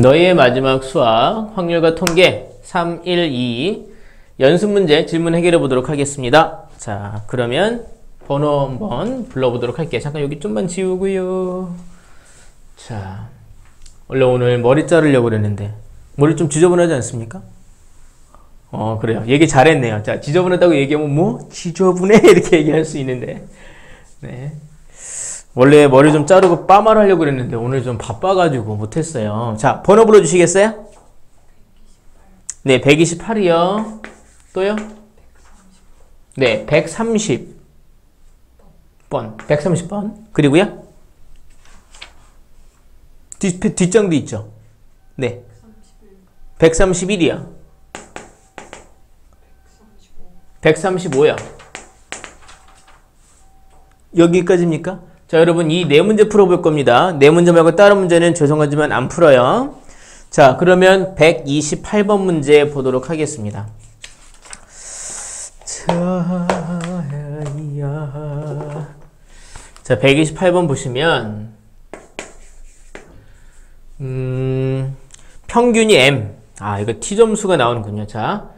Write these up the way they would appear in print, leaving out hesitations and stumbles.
너희의 마지막 수학 확률과 통계 312 연습 문제 질문 해결해 보도록 하겠습니다. 자, 그러면 번호 한번 불러보도록 할게요. 잠깐 여기 좀만 지우고요. 자, 원래 오늘 머리 자르려고 그랬는데 머리 좀 지저분하지 않습니까? 그래요. 얘기 잘했네요. 자, 지저분하다고 얘기하면 뭐? 지저분해? 이렇게 얘기할 수 있는데. 네. 원래 머리 좀 자르고 빠마를 하려고 그랬는데 오늘 좀 바빠가지고 못했어요. 자, 번호 불러주시겠어요? 네, 128이요. 또요? 네, 130번. 130번. 그리고요? 뒷장도 있죠? 네. 131이요. 135요. 여기까지입니까? 자, 여러분 이 네 문제 풀어볼 겁니다. 네 문제 말고 다른 문제는 죄송하지만 안 풀어요. 자, 그러면 128번 문제 보도록 하겠습니다. 자, 128번 보시면 평균이 M. 이거 T점수가 나오는군요. 자,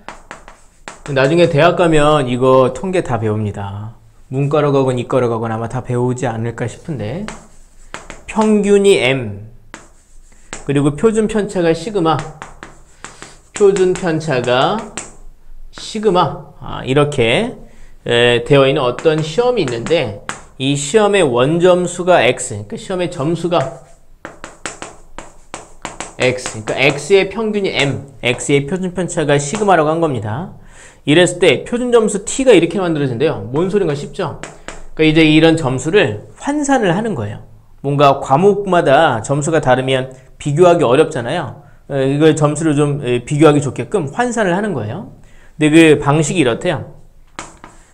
나중에 대학 가면 이거 통계 다 배웁니다. 문과로 가건 이과로 가건 아마 다 배우지 않을까 싶은데, 평균이 M, 그리고 표준 편차가 시그마, 표준 편차가 시그마, 이렇게 되어 있는 어떤 시험이 있는데, 이 시험의 원점수가 X, 그러니까 시험의 점수가 X, 그러니까 X의 평균이 M, X의 표준 편차가 시그마라고 한 겁니다. 이랬을 때 표준 점수 T가 이렇게 만들어진대요. 뭔 소린가 싶죠? 그러니까 이제 이런 점수를 환산을 하는 거예요. 뭔가 과목마다 점수가 다르면 비교하기 어렵잖아요. 이걸 점수를 좀 비교하기 좋게끔 환산을 하는 거예요. 근데 그 방식이 이렇대요.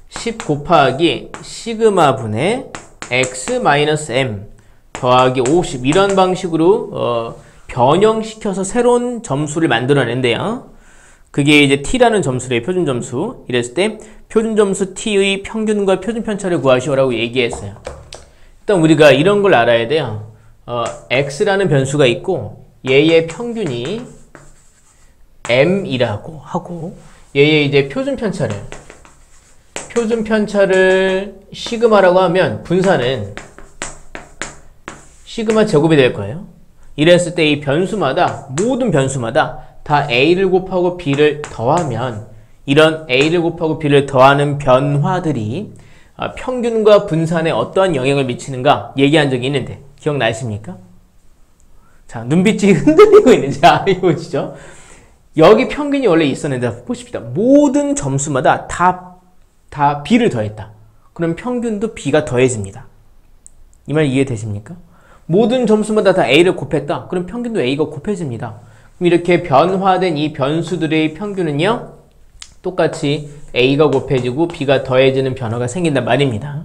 10 곱하기 시그마 분의 x-m 더하기 50, 이런 방식으로 변형시켜서 새로운 점수를 만들어낸대요. 그게 이제 T라는 점수래요. 표준 점수. 이랬을 때 표준 점수 T의 평균과 표준 편차를 구하시오라고 얘기했어요. 일단 우리가 이런 걸 알아야 돼요. X라는 변수가 있고 얘의 평균이 M이라고 하고 얘의 이제 표준 편차를 시그마라고 하면 분산은 시그마 제곱이 될 거예요. 이랬을 때 이 변수마다, 모든 변수마다 다 A를 곱하고 B를 더하면 이런 A를 곱하고 B를 더하는 변화들이 평균과 분산에 어떠한 영향을 미치는가 얘기한 적이 있는데 기억나십니까? 자, 눈빛이 흔들리고 있는지 보시죠. 여기 평균이 원래 있었는데 보십시다. 모든 점수마다 다 B를 더했다. 그럼 평균도 B가 더해집니다. 이 말 이해되십니까? 모든 점수마다 다 A를 곱했다. 그럼 평균도 A가 곱해집니다. 이렇게 변화된 이 변수들의 평균은요, 똑같이 A가 곱해지고 B가 더해지는 변화가 생긴단 말입니다.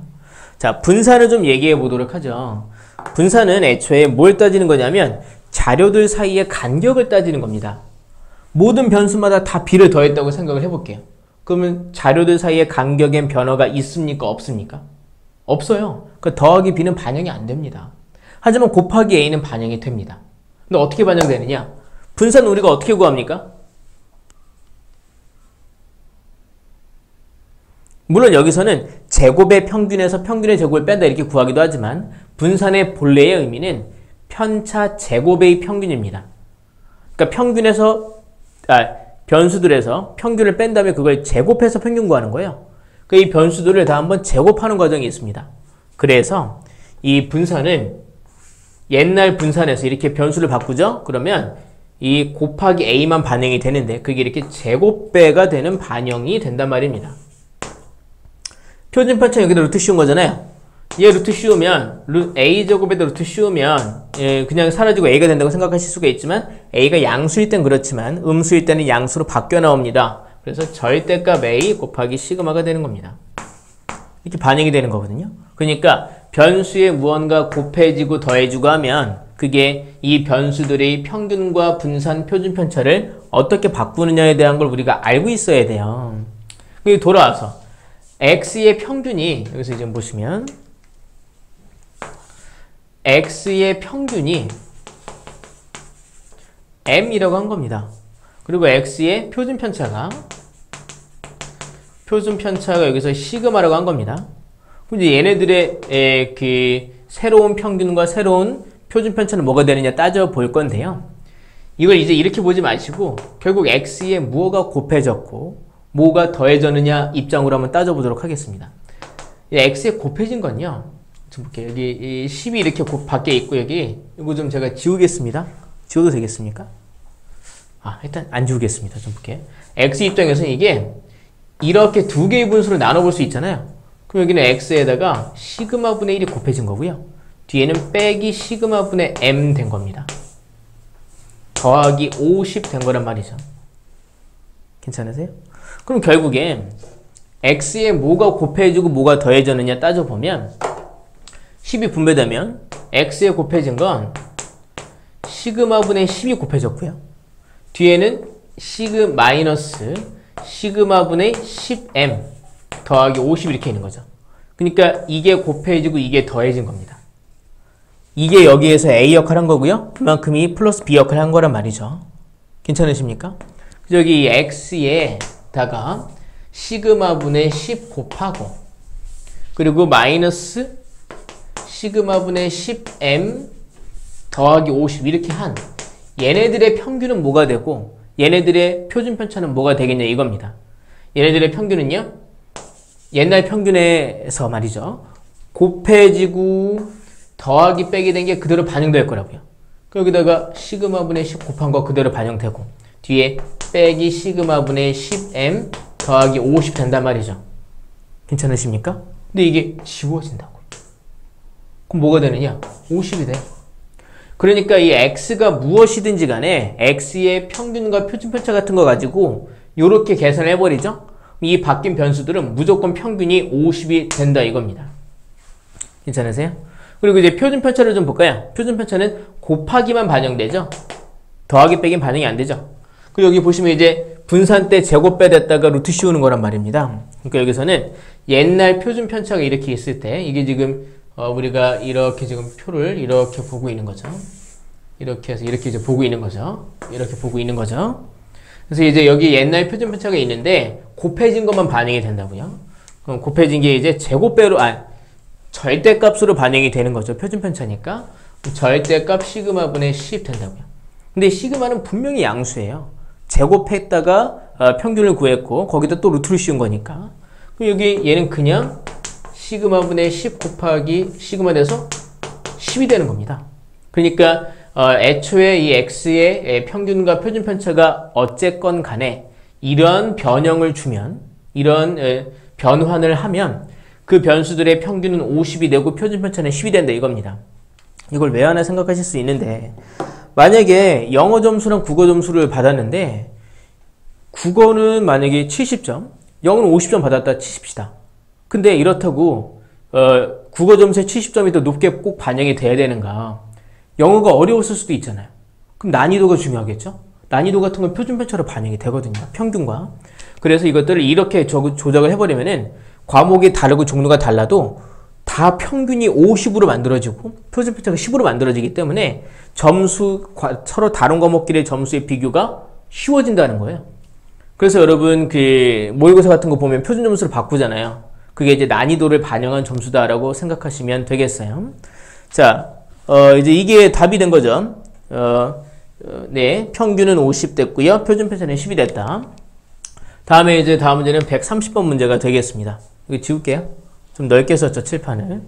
자, 분산을 좀 얘기해 보도록 하죠. 분산은 애초에 뭘 따지는 거냐면 자료들 사이의 간격을 따지는 겁니다. 모든 변수마다 다 B를 더했다고 생각을 해볼게요. 그러면 자료들 사이의 간격엔 변화가 있습니까? 없습니까? 없어요. 그 더하기 B는 반영이 안 됩니다. 하지만 곱하기 A는 반영이 됩니다. 근데 어떻게 반영되느냐? 분산은 우리가 어떻게 구합니까? 물론 여기서는 제곱의 평균에서 평균의 제곱을 뺀다 이렇게 구하기도 하지만 분산의 본래의 의미는 편차 제곱의 평균입니다. 그러니까 변수들에서 평균을 뺀 다음에 그걸 제곱해서 평균 구하는 거예요. 그러니까 이 변수들을 다 한번 제곱하는 과정이 있습니다. 그래서 이 분산은 옛날 분산에서 이렇게 변수를 바꾸죠? 그러면 이 곱하기 A만 반영이 되는데 그게 이렇게 제곱배가 되는 반영이 된단 말입니다. 표준 편차 여기다 루트 씌운 거잖아요. 얘 루트 씌우면 A제곱에다 루트 씌우면 그냥 사라지고 A가 된다고 생각하실 수가 있지만 A가 양수일 땐 그렇지만 음수일 때는 양수로 바뀌어 나옵니다. 그래서 절대값 A 곱하기 시그마가 되는 겁니다. 이렇게 반영이 되는 거거든요. 그러니까 변수에 무언가 곱해지고 더해지고 하면 그게 이 변수들의 평균과 분산 표준 편차를 어떻게 바꾸느냐에 대한 걸 우리가 알고 있어야 돼요. 돌아와서 X의 평균이, 여기서 이제 보시면 X의 평균이 m이라고 한 겁니다. 그리고 x의 표준 편차가 여기서 시그마라고 한 겁니다. 그럼 이제 얘네들의 그 새로운 평균과 새로운 표준 편차는 뭐가 되느냐 따져 볼 건데요. 이걸 이제 이렇게 보지 마시고 결국 x에 무엇가 곱해졌고 뭐가 더해졌느냐 입장으로 한번 따져보도록 하겠습니다. x에 곱해진 건요. 좀 볼게요. 여기 10이 이렇게 밖에 있고 여기 이거 좀 제가 지우겠습니다. 지워도 되겠습니까? 일단 안 지우겠습니다. 좀 볼게요. x 입장에서는 이게 이렇게 두 개의 분수로 나눠볼 수 있잖아요. 그럼 여기는 x에다가 시그마 분의 1이 곱해진 거고요. 뒤에는 빼기 시그마 분의 m 된 겁니다. 더하기 50 된 거란 말이죠. 괜찮으세요? 그럼 결국엔 x에 뭐가 곱해지고 뭐가 더해졌느냐 따져보면 10이 분배되면 x에 곱해진 건 시그마 분의 10이 곱해졌고요. 뒤에는 마이너스 시그마 분의 10m 더하기 50 이렇게 있는 거죠. 그러니까 이게 곱해지고 이게 더해진 겁니다. 이게 여기에서 A 역할을 한 거고요. 그만큼이 플러스 B 역할을 한 거란 말이죠. 괜찮으십니까? 여기 x에다가 시그마 분의 10 곱하고 그리고 마이너스 시그마 분의 10m 더하기 50 이렇게 한 얘네들의 평균은 뭐가 되고 얘네들의 표준 편차는 뭐가 되겠냐 이겁니다. 얘네들의 평균은요. 옛날 평균에서 말이죠. 곱해지고 더하기 빼기 된 게 그대로 반영될 거라고요. 여기다가 시그마 분의 10 곱한 거 그대로 반영되고 뒤에 빼기 시그마 분의 10m 더하기 50 된단 말이죠. 괜찮으십니까? 근데 이게 지워진다고. 그럼 뭐가 되느냐? 50이 돼. 그러니까 이 x가 무엇이든지 간에 x의 평균과 표준편차 같은 거 가지고 이렇게 계산을 해버리죠. 이 바뀐 변수들은 무조건 평균이 50이 된다 이겁니다. 괜찮으세요? 그리고 이제 표준편차를 좀 볼까요? 표준편차는 곱하기만 반영되죠. 더하기 빼기는 반영이 안 되죠. 그리고 여기 보시면 이제 분산 때 제곱 빼댔다가 루트 씌우는 거란 말입니다. 그러니까 여기서는 옛날 표준편차가 이렇게 있을 때 이게 지금 우리가 이렇게 지금 표를 이렇게 보고 있는 거죠. 이렇게 해서 이렇게 이제 보고 있는 거죠. 이렇게 보고 있는 거죠. 그래서 이제 여기 옛날 표준편차가 있는데 곱해진 것만 반영이 된다고요. 그럼 곱해진 게 이제 제곱배로 절대값으로 반영이 되는 거죠. 표준편차니까 절대값 시그마 분의 10 된다고요. 근데 시그마는 분명히 양수예요. 제곱했다가 평균을 구했고 거기다 또 루트를 씌운 거니까. 그럼 여기 얘는 그냥 시그마 분의 10 곱하기 시그마 돼서 10이 되는 겁니다. 그러니까 애초에 이 x의 평균과 표준편차가 어쨌건 간에 이런 변형을 주면 이런 변환을 하면 그 변수들의 평균은 50이 되고 표준편차는 10이 된다 이겁니다. 이걸 왜 하나 생각하실 수 있는데 만약에 영어 점수랑 국어 점수를 받았는데 국어는 만약에 70점, 영어는 50점 받았다 치십시다. 근데 이렇다고 국어 점수의 70점이 더 높게 꼭 반영이 돼야 되는가? 영어가 어려웠을 수도 있잖아요. 그럼 난이도가 중요하겠죠? 난이도 같은 건 표준편차로 반영이 되거든요. 평균과. 그래서 이것들을 이렇게 조작을 해버리면은 과목이 다르고 종류가 달라도 다 평균이 50으로 만들어지고 표준편차가 10으로 만들어지기 때문에 서로 다른 과목끼리의 점수의 비교가 쉬워진다는 거예요. 그래서 여러분 그 모의고사 같은 거 보면 표준 점수를 바꾸잖아요. 그게 이제 난이도를 반영한 점수다라고 생각하시면 되겠어요. 자, 이제 이게 답이 된 거죠. 네, 평균은 50 됐고요. 표준편차는 10이 됐다. 다음에 이제 다음 문제는 130번 문제가 되겠습니다. 이거 지울게요. 좀 넓게 썼죠, 칠판을.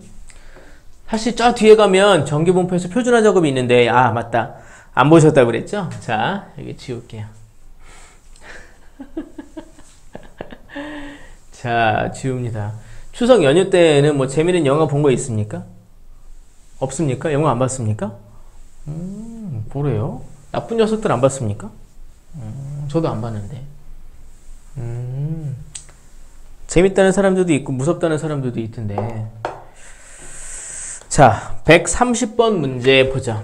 사실 저 뒤에 가면 정기분포에서 표준화 작업이 있는데, 맞다. 안 보셨다고 그랬죠? 자, 여기 지울게요. 자, 지웁니다. 추석 연휴 때는 뭐 재미있는 영화 본 거 있습니까? 없습니까? 영화 안 봤습니까? 뭐래요? 나쁜 녀석들 안 봤습니까? 저도 안 봤는데. 재밌다는 사람들도 있고 무섭다는 사람들도 있던데. 자, 130번 문제 보자.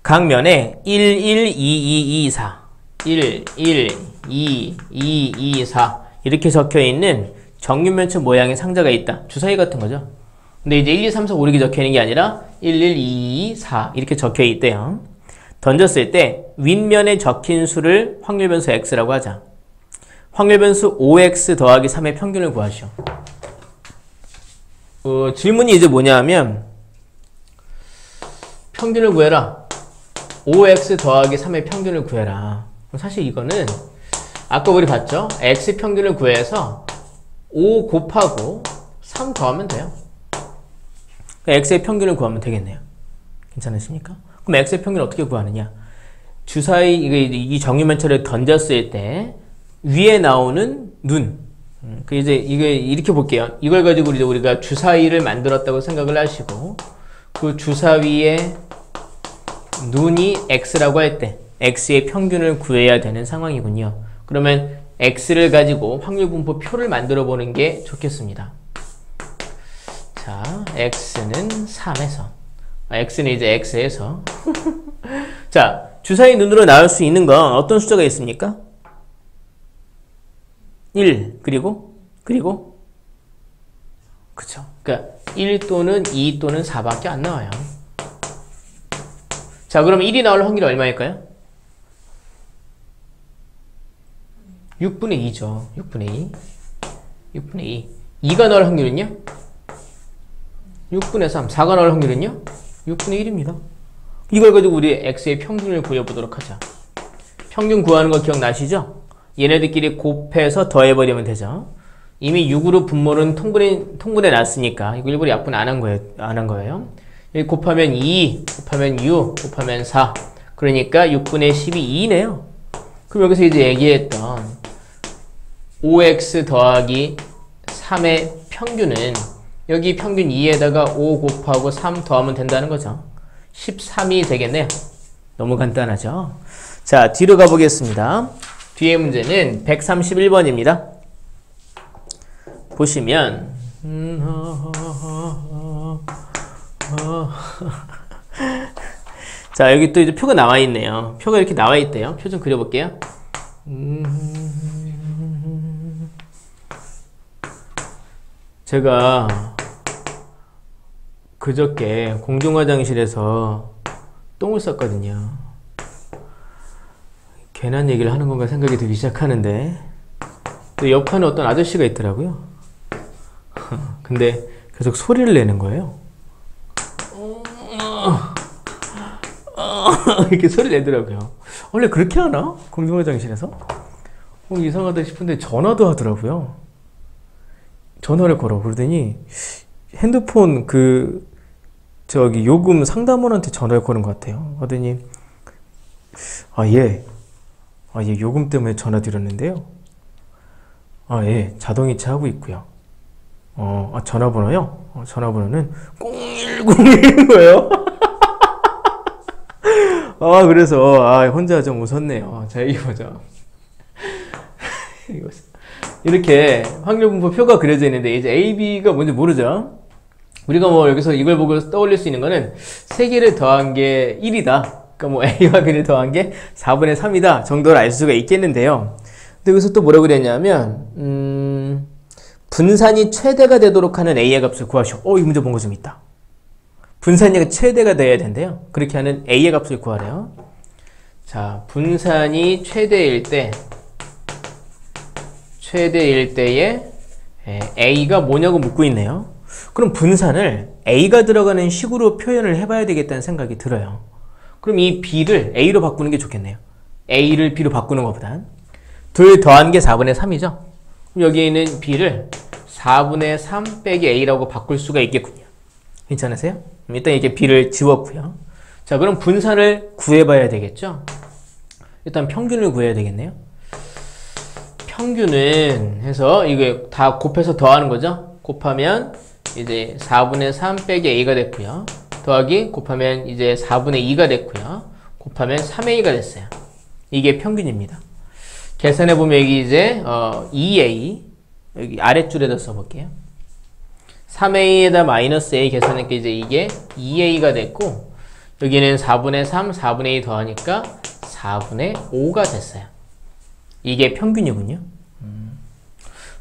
각 면에 1, 1, 2, 2, 2, 4 1, 1, 2, 2, 2, 4 이렇게 적혀있는 정육면체 모양의 상자가 있다. 주사위 같은 거죠. 근데 이제 1, 2, 3, 4, 5 이렇게 적혀 있는 게 아니라 1, 1, 2, 4 이렇게 적혀 있대요. 던졌을 때 윗면에 적힌 수를 확률 변수 x라고 하자. 확률 변수 5x 더하기 3의 평균을 구하시오. 질문이 이제 뭐냐 하면 평균을 구해라. 5x 더하기 3의 평균을 구해라. 사실 이거는 아까 우리 봤죠? x 평균을 구해서 5 곱하고 3 더하면 돼요. x의 평균을 구하면 되겠네요. 괜찮으십니까? 그럼 x의 평균을 어떻게 구하느냐? 주사위 이 정유면체를 던졌을 때 위에 나오는 눈. 그 이제 이게 이렇게 볼게요. 이걸 가지고 이제 우리가 주사위를 만들었다고 생각을 하시고 그 주사위에 눈이 x라고 할 때 x의 평균을 구해야 되는 상황이군요. 그러면 x를 가지고 확률분포 표를 만들어 보는 게 좋겠습니다. 자, x는 3에서 x는 이제 x에서 자, 주사위 눈으로 나올 수 있는 건 어떤 숫자가 있습니까? 1 그리고 그쵸. 그러니까 1 또는 2 또는 4밖에 안 나와요. 자, 그럼 1이 나올 확률이 얼마일까요? 6분의 2죠. 6분의 2. 2가 나올 확률은요? 6분의 3. 4가 나올 확률은요? 6분의 1입니다. 이걸 가지고 우리 x의 평균을 구해보도록 하자. 평균 구하는 거 기억나시죠? 얘네들끼리 곱해서 더해버리면 되죠. 이미 6으로 분모는 통분해 놨으니까 이거 일부러 약분 안 한 거예요. 여기 곱하면 2, 곱하면 6, 곱하면 4. 그러니까 6분의 10이 2네요. 그럼 여기서 이제 얘기했던 5x 더하기 3의 평균은 여기 평균 2에다가 5 곱하고 3 더하면 된다는 거죠. 13이 되겠네요. 너무 간단하죠? 자, 뒤로 가보겠습니다. 뒤에 문제는 131번입니다. 보시면 자, 여기 또 이제 표가 나와 있네요. 표가 이렇게 나와 있대요. 표 좀 그려볼게요. 제가 그저께 공중화장실에서 똥을 쌌거든요. 괜한 얘기를 하는 건가 생각이 들기 시작하는데 또 옆판에 어떤 아저씨가 있더라고요. 근데 계속 소리를 내는 거예요. 이렇게 소리 내더라고요. 원래 그렇게 하나? 공중화장실에서? 이상하다 싶은데 전화도 하더라고요. 전화를 걸어. 그러더니 핸드폰 요금 상담원한테 전화를 거는 것 같아요. 하더니 예, 요금 때문에 전화 드렸는데요. 예, 자동이체 하고 있고요. 전화번호요? 전화번호는 0101인 거예요. 그래서 혼자 좀 웃었네요. 자, 이거 보죠. 이렇게 확률분포 표가 그려져 있는데 이제 A, B가 뭔지 모르죠? 우리가 뭐 여기서 이걸 보고 떠올릴 수 있는 거는 3개를 더한 게 1이다. 그러니까 뭐 A와 B를 더한 게 4분의 3이다 정도를 알 수가 있겠는데요. 근데 여기서 또 뭐라고 그랬냐면 분산이 최대가 되도록 하는 A의 값을 구하시오. 이 문제 본 거 좀 있다. 분산이 최대가 돼야 된대요. 그렇게 하는 A의 값을 구하래요. 자, 분산이 최대일 때에 A가 뭐냐고 묻고 있네요. 그럼 분산을 A가 들어가는 식으로 표현을 해봐야 되겠다는 생각이 들어요. 그럼 이 B를 A로 바꾸는 게 좋겠네요. A를 B로 바꾸는 것보단. 둘 더한 게 4분의 3이죠. 그럼 여기 있는 B를 4분의 3 빼기 A라고 바꿀 수가 있겠군요. 괜찮으세요? 일단 이렇게 B를 지웠고요. 자, 그럼 분산을 구해봐야 되겠죠? 일단 평균을 구해야 되겠네요. 평균은 해서 이게 다 곱해서 더하는 거죠? 곱하면 이제 4분의 3 빼기 A가 됐고요. 더하기 곱하면 이제 4분의 2가 됐고요. 곱하면 3A가 됐어요. 이게 평균입니다. 계산해보면 여기 이제 2A 여기 아랫줄에다 써볼게요. 3A에다 마이너스 A 계산하니까 이제 이게 2A가 됐고 여기는 4분의 3, 4분의 2 더하니까 4분의 5가 됐어요. 이게 평균이군요.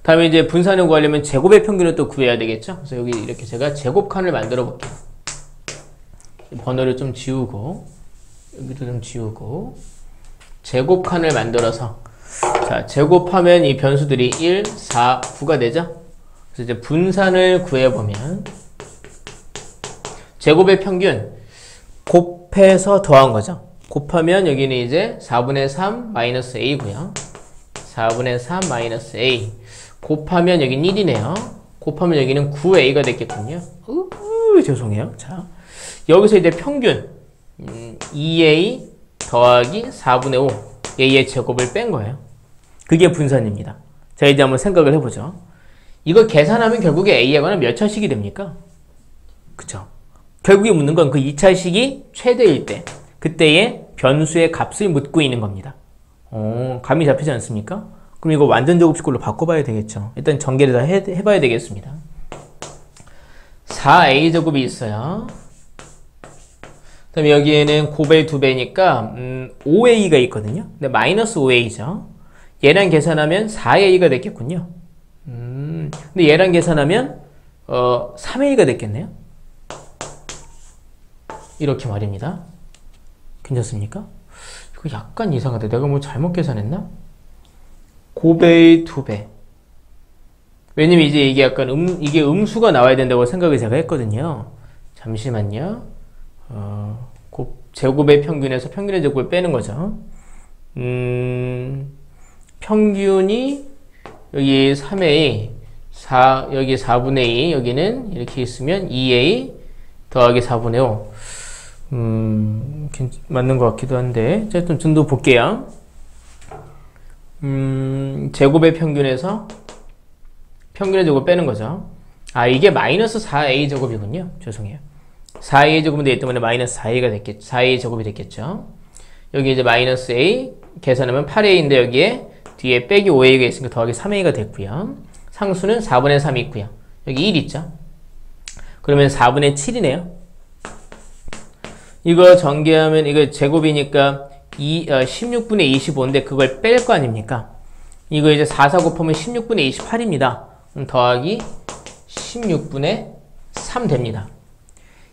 다음에 이제 분산을 구하려면 제곱의 평균을 또 구해야 되겠죠. 그래서 여기 이렇게 제가 제곱칸을 만들어 볼게요. 번호를 좀 지우고, 여기도 좀 지우고, 제곱칸을 만들어서, 자, 제곱하면 이 변수들이 1, 4, 9가 되죠. 그래서 이제 분산을 구해보면, 제곱의 평균 곱해서 더한 거죠. 곱하면 여기는 이제 4분의 3 마이너스 a고요. 4분의 3 마이너스 a. 곱하면 여기는 1이네요. 곱하면 여기는 9a가 됐겠군요. 죄송해요. 자, 여기서 이제 평균 2a 더하기 4분의 5 a의 제곱을 뺀 거예요. 그게 분산입니다. 자, 이제 한번 생각을 해보죠. 이거 계산하면 결국에 a에 관한 몇 차식이 됩니까? 그쵸? 결국에 묻는 건 그 2차식이 최대일 때, 그때의 변수의 값을 묻고 있는 겁니다. 감이 잡히지 않습니까? 그럼 이거 완전 제곱식으로 바꿔봐야 되겠죠. 일단 전개를 다 해봐야 되겠습니다. 4a제곱이 있어요. 그 다음에 여기에는 곱의 2배니까 5a가 있거든요. 근데 마이너스 5a죠. 얘랑 계산하면 4a가 됐겠군요. 근데 얘랑 계산하면 3a가 됐겠네요. 이렇게 말입니다. 괜찮습니까? 이거 약간 이상하다. 내가 뭐 잘못 계산했나? 곱의 2배. 왜냐면 이제 이게 약간 이게 음수가 나와야 된다고 생각을 제가 했거든요. 잠시만요. 제곱의 평균에서 평균의 제곱을 빼는 거죠. 평균이 여기 3a, 여기 4분의 2, 여기는 이렇게 있으면 2a 더하기 4분의 5. 맞는 것 같기도 한데, 어쨌든 좀 더 볼게요. 제곱의 평균에서 평균의 제곱 빼는 거죠. 아, 이게 마이너스 4a 제곱이군요. 죄송해요. 4a 제곱은 되기 때문에 마이너스 4a가 됐겠죠. 4a 제곱이 됐겠죠. 여기 이제 마이너스 a 계산하면 8a인데 여기에 뒤에 빼기 5a가 있으니까 더하기 3a가 됐고요. 상수는 4분의 3이 있고요. 여기 1 있죠. 그러면 4분의 7이네요. 이거 전개하면 이거 제곱이니까 16분의 25인데 그걸 뺄 거 아닙니까? 이거 이제 4, 4 곱하면 16분의 28입니다. 더하기 16분의 3 됩니다.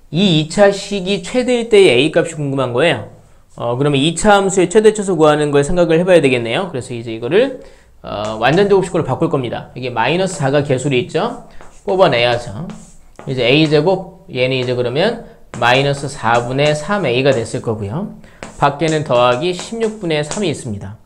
이 2차식이 최대일 때의 a값이 궁금한 거예요. 그러면 2차 함수의 최대치수 구하는 걸 생각을 해봐야 되겠네요. 그래서 이제 이거를 완전 제곱식으로 바꿀 겁니다. 이게 마이너스 4가 개수리 있죠? 뽑아내야죠. 이제 a제곱, 얘는 이제 그러면 마이너스 4분의 3a가 됐을 거고요. 밖에는 더하기 16분의 3이 있습니다.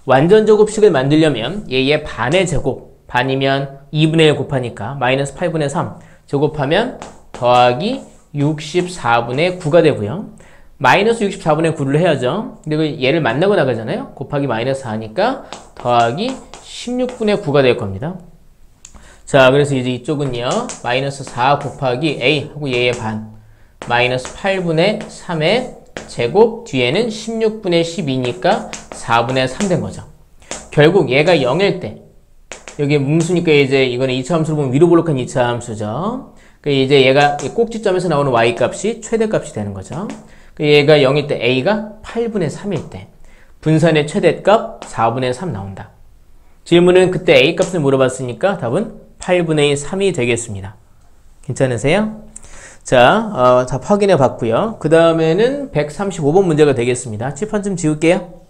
완전 제곱식을 만들려면 얘의 반의 제곱, 반이면 2분의 1 곱하니까 마이너스 8분의 3 제곱하면 더하기 64분의 9가 되고요. 마이너스 64분의 9를 해야죠. 근데 얘를 만나고 나가잖아요. 곱하기 마이너스 4니까 더하기 16분의 9가 될 겁니다. 자, 그래서 이제 이쪽은요. 마이너스 4 곱하기 a 하고 얘의 반 마이너스 8분의 3의 제곱, 뒤에는 16분의 12니까 4분의 3 된 거죠. 결국 얘가 0일 때, 여기 음수니까 이제 이거는 2차 함수로 보면 위로 볼록한 2차 함수죠. 이제 얘가 꼭지점에서 나오는 y값이 최대값이 되는 거죠. 얘가 0일 때 a가 8분의 3일 때 분산의 최대값 4분의 3 나온다. 질문은 그때 a값을 물어봤으니까 답은 8분의 3이 되겠습니다. 괜찮으세요? 자, 답 확인해 봤고요. 그 다음에는 135번 문제가 되겠습니다. 칠판 좀 지울게요.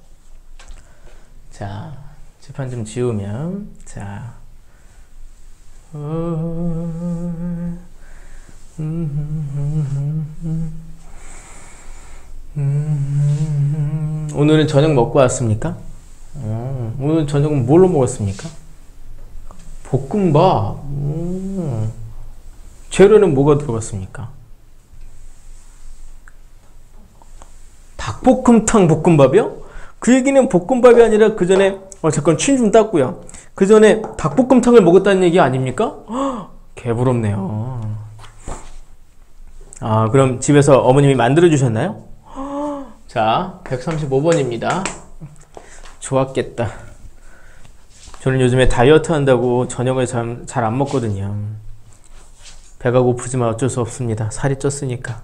자, 칠판 좀 지우면, 자, 오늘은 저녁 먹고 왔습니까? 오늘 저녁은 뭘로 먹었습니까? 볶음밥. 재료는 뭐가 들어갔습니까? 닭볶음탕 볶음밥이요? 그 얘기는 볶음밥이 아니라 그 전에 잠깐 침 좀 땄고요. 그 전에 닭볶음탕을 먹었다는 얘기 아닙니까? 개부럽네요. 아, 그럼 집에서 어머님이 만들어 주셨나요? 자, 135번입니다. 좋았겠다. 저는 요즘에 다이어트 한다고 저녁을 잘 안 먹거든요. 배가 고프지만 어쩔 수 없습니다. 살이 쪘으니까.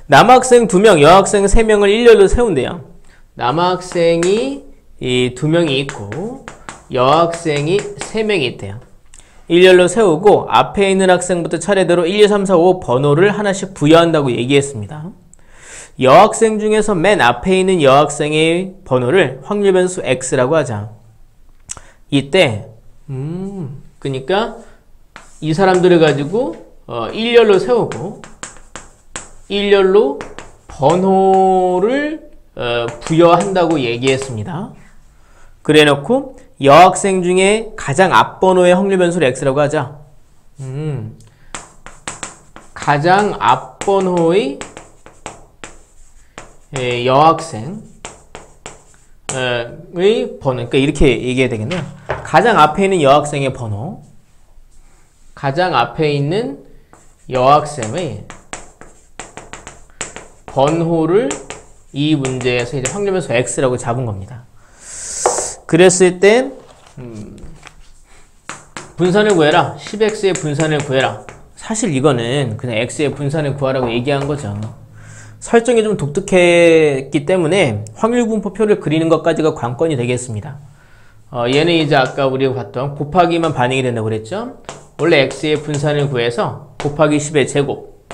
남학생 2명, 여학생 3명을 일렬로 세운대요. 남학생이 이 2명이 있고 여학생이 3명이 있대요. 일렬로 세우고 앞에 있는 학생부터 차례대로 1, 2, 3, 4, 5 번호를 하나씩 부여한다고 얘기했습니다. 여학생 중에서 맨 앞에 있는 여학생의 번호를 확률 변수 x라고 하자. 이때 그러니까 이 사람들을 가지고 일렬로 세우고 일렬로 번호를 부여한다고 얘기했습니다. 그래 놓고 여학생 중에 가장 앞번호의 확률 변수를 x라고 하자. 가장 앞번호의 여학생의 번호, 그러니까 이렇게 얘기해야 되겠네요. 가장 앞에 있는 여학생의 번호, 가장 앞에 있는 여학생의 번호를 이 문제에서 이제 확률 변수 x라고 잡은 겁니다. 그랬을 때 분산을 구해라. 10x의 분산을 구해라. 사실 이거는 그냥 x의 분산을 구하라고 얘기한 거죠. 설정이 좀 독특했기 때문에 확률 분포표를 그리는 것까지가 관건이 되겠습니다. 얘는 이제 아까 우리가 봤던 곱하기만 반영이 된다고 그랬죠. 원래 x의 분산을 구해서 곱하기 10의 제곱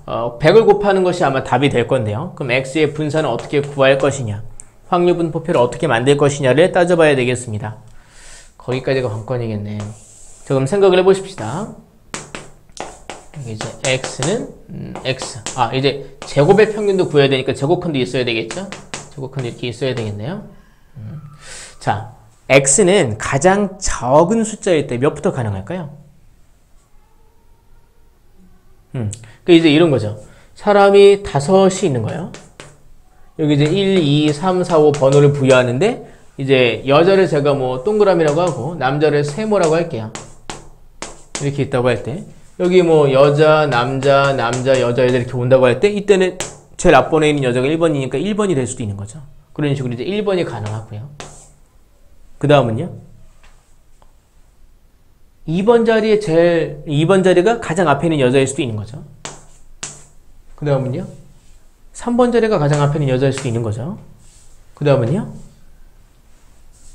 100을 곱하는 것이 아마 답이 될 건데요. 그럼 x의 분산을 어떻게 구할 것이냐, 확률 분포표를 어떻게 만들 것이냐를 따져봐야 되겠습니다. 거기까지가 관건이겠네. 자, 그럼 생각을 해보십시다. 여기 이제 x는 x. 이제 제곱의 평균도 구해야 되니까 제곱칸도 있어야 되겠죠? 제곱칸도 이렇게 있어야 되겠네요. 자, x는 가장 적은 숫자일 때 몇부터 가능할까요? 그 이제 이런 거죠. 사람이 5이 있는 거예요. 여기 이제 1, 2, 3, 4, 5 번호를 부여하는데 이제 여자를 제가 뭐 동그라미라고 하고 남자를 세모라고 할게요. 이렇게 있다고 할 때 여기 뭐 여자, 남자, 여자 이렇게 온다고 할 때 이때는 제일 앞번호에 있는 여자가 1번이니까 1번이 될 수도 있는 거죠. 그런 식으로 이제 1번이 가능하고요. 그 다음은요. 2번 자리가 가장 앞에 있는 여자일 수도 있는 거죠. 그 다음은요. 3번 자리가 가장 앞에 있는 여자일 수도 있는 거죠. 그 다음은요.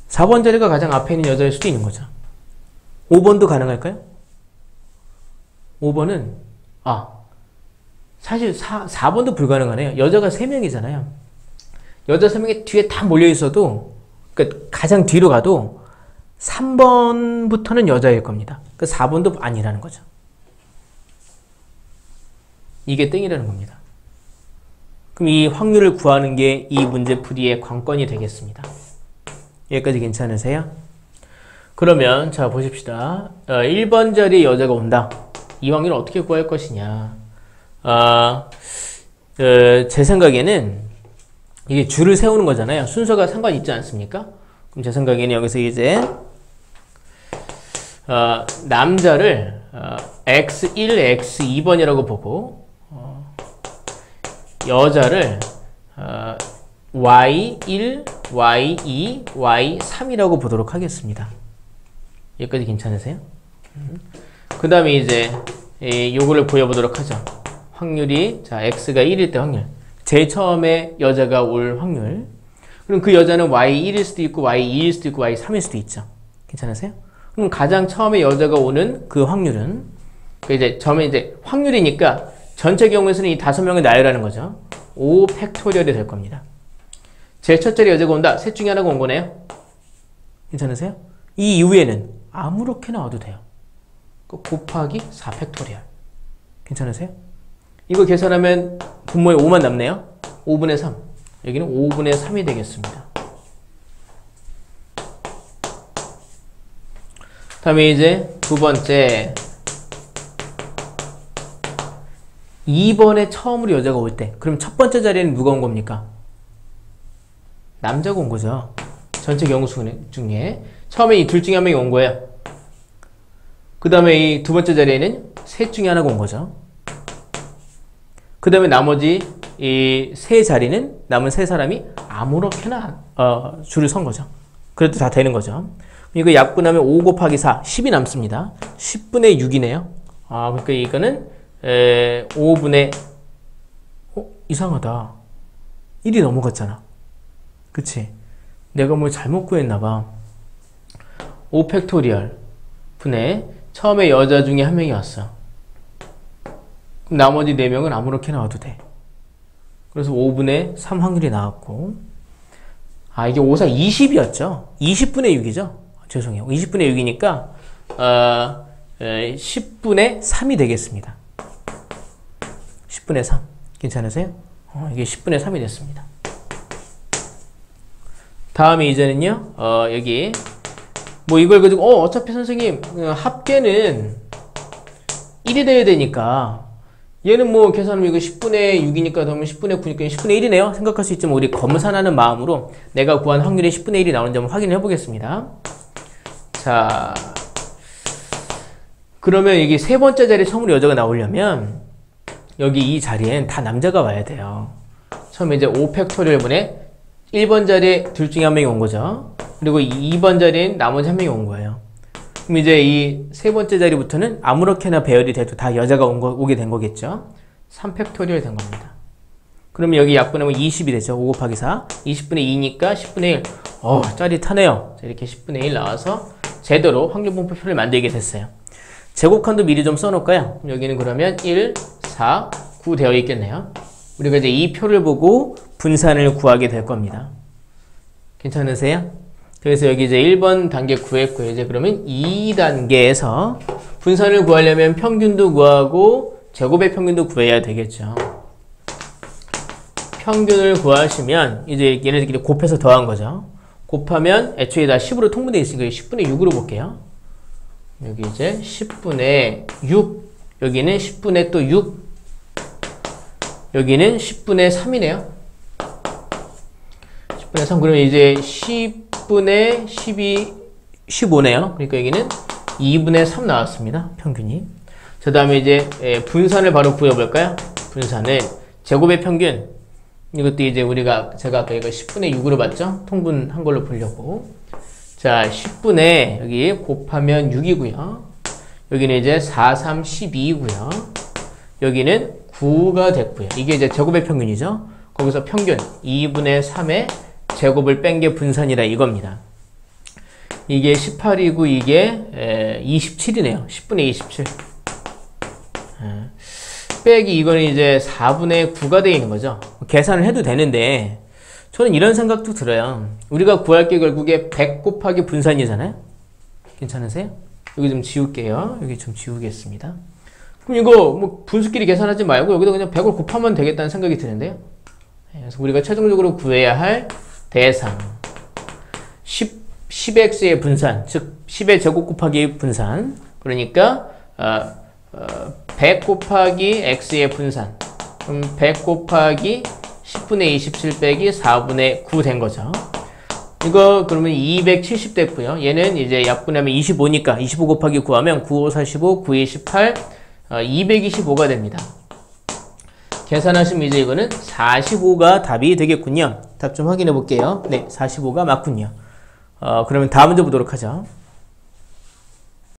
4번 자리가 가장 앞에 있는 여자일 수도 있는 거죠. 5번도 가능할까요? 5번은 사실 4번도 불가능하네요. 여자가 3명이잖아요. 여자 3명이 뒤에 다 몰려 있어도 그러니까 가장 뒤로 가도 3번부터는 여자일 겁니다. 그 4번도 아니라는 거죠. 이게 땡이라는 겁니다. 그럼 이 확률을 구하는 게 이 문제 풀이의 관건이 되겠습니다. 여기까지 괜찮으세요? 그러면 자 보십시다. 1번 자리에 여자가 온다. 이 확률을 어떻게 구할 것이냐. 제 생각에는 이게 줄을 세우는 거잖아요. 순서가 상관이 있지 않습니까? 그럼 제 생각에는 여기서 이제 남자를 x1, x2번이라고 보고 여자를 y1, y2, y3이라고 보도록 하겠습니다. 여기까지 괜찮으세요? 그 다음에 이제 요거를 보여보도록 하죠. 확률이 자 x가 1일 때 확률, 제일 처음에 여자가 올 확률. 그럼 그 여자는 y1일 수도 있고 y2일 수도 있고 y3일 수도 있죠. 괜찮으세요? 그럼 가장 처음에 여자가 오는 그 확률은 이제 처음에 이제 확률이니까 전체 경우에서는 이 5명을 나열하는 거죠. 5 팩토리얼이 될 겁니다. 제일 첫 자리 여자가 온다. 셋 중에 하나가 온 거네요. 괜찮으세요? 이 이후에는 아무렇게나 와도 돼요. 곱하기 4 팩토리얼. 괜찮으세요? 이거 계산하면 분모에 5만 남네요. 5분의 3. 여기는 5분의 3이 되겠습니다. 다음에 이제 두 번째 2번에 처음으로 여자가 올 때 그럼 첫 번째 자리에는 누가 온 겁니까? 남자가 온 거죠. 전체 경우 수 중에 처음에 이 둘 중에 한 명이 온 거예요. 그 다음에 이 두 번째 자리에는 셋 중에 하나가 온 거죠. 그 다음에 나머지 이 세 자리는 남은 세 사람이 아무렇게나 줄을 선 거죠. 그래도 다 되는 거죠. 이거 약분하면 5 곱하기 4, 10이 남습니다. 10분의 6이네요. 그러니까 이거는 5분의 이상하다. 1이 넘어갔잖아. 그치? 내가 뭘 잘못 구했나봐. 5 팩토리얼 분에 처음에 여자 중에 한 명이 왔어. 그럼 나머지 4명은 아무렇게나 와도 돼. 그래서 5분의 3 확률이 나왔고, 이게 5, 4, 20이었죠. 20분의 6이죠. 죄송해요. 20분의 6이니까 10분의 3이 되겠습니다. 10분의 3. 괜찮으세요? 이게 10분의 3이 됐습니다. 다음에 이제는요, 여기, 뭐 이걸 가지고, 어차피 선생님, 합계는 1이 돼야 되니까, 얘는 뭐 계산하면 이거 10분의 6이니까 더하면 10분의 9니까 10분의 1이네요. 생각할 수 있지만, 우리 검산하는 마음으로 내가 구한 확률이 10분의 1이 나오는 점을 확인해 보겠습니다. 자, 그러면 여기 세 번째 자리에 처음으로 여자가 나오려면, 여기 이 자리엔 다 남자가 와야 돼요. 처음에 이제 5팩토리얼분의 1번 자리에 둘 중에 한 명이 온 거죠. 그리고 2번 자리엔 나머지 한 명이 온 거예요. 그럼 이제 이 세 번째 자리부터는 아무렇게나 배열이 돼도 다 여자가 오게 된 거겠죠. 3팩토리얼 된 겁니다. 그러면 여기 약분하면 20이 되죠. 5 곱하기 4. 20분의 2니까 10분의 1. 짜릿하네요. 자, 이렇게 10분의 1 나와서 제대로 확률분포표를 만들게 됐어요. 제곱칸도 미리 좀 써놓을까요? 여기는 그러면 1, 4, 9 되어 있겠네요. 우리가 이제 이 표를 보고 분산을 구하게 될 겁니다. 괜찮으세요? 그래서 여기 이제 1번 단계 구했고요. 이제 그러면 2단계에서 분산을 구하려면 평균도 구하고 제곱의 평균도 구해야 되겠죠. 평균을 구하시면 이제 얘네들끼리 곱해서 더한 거죠. 곱하면 애초에 다 10으로 통분되어 있으니까 10분의 6으로 볼게요. 여기 이제 10분의 6, 여기는 10분의 또 6, 여기는 10분의 3이네요. 10분의 3, 그러면 이제 10분의 12, 15네요. 그러니까 여기는 2분의 3 나왔습니다. 평균이. 그 다음에 이제 분산을 바로 구해볼까요? 분산을 제곱의 평균, 이것도 이제 제가 아까 이거 10분의 6으로 봤죠? 통분한 걸로 보려고. 자, 10분의 여기 곱하면 6이고요. 여기는 이제 4, 3, 12이고요. 여기는 9가 됐고요. 이게 이제 제곱의 평균이죠. 거기서 평균 2분의 3의 제곱을 뺀 게 분산이라 이겁니다. 이게 18이고 이게 27이네요. 10분의 27. 빼기 이거는 이제 4분의 9가 되어 있는 거죠. 계산을 해도 되는데 저는 이런 생각도 들어요. 우리가 구할 게 결국에 100 곱하기 분산이잖아요. 괜찮으세요? 여기 좀 지울게요. 여기 좀 지우겠습니다. 그럼 이거 뭐 분수끼리 계산하지 말고 여기다 그냥 100을 곱하면 되겠다는 생각이 드는데요. 그래서 우리가 최종적으로 구해야 할 대상 10x의 분산, 즉 10의 제곱 곱하기 분산, 그러니까 100 곱하기 x의 분산, 그럼 100 곱하기 10분의 27 빼기 4분의 9 된 거죠. 이거 그러면 270 됐고요. 얘는 이제 약분하면 25니까 25 곱하기 9 하면 9, 5, 45, 9, 2, 18, 225가 됩니다. 계산하시면 이제 이거는 45가 답이 되겠군요. 답 좀 확인해 볼게요. 네, 45가 맞군요. 그러면 다음 문제 보도록 하죠.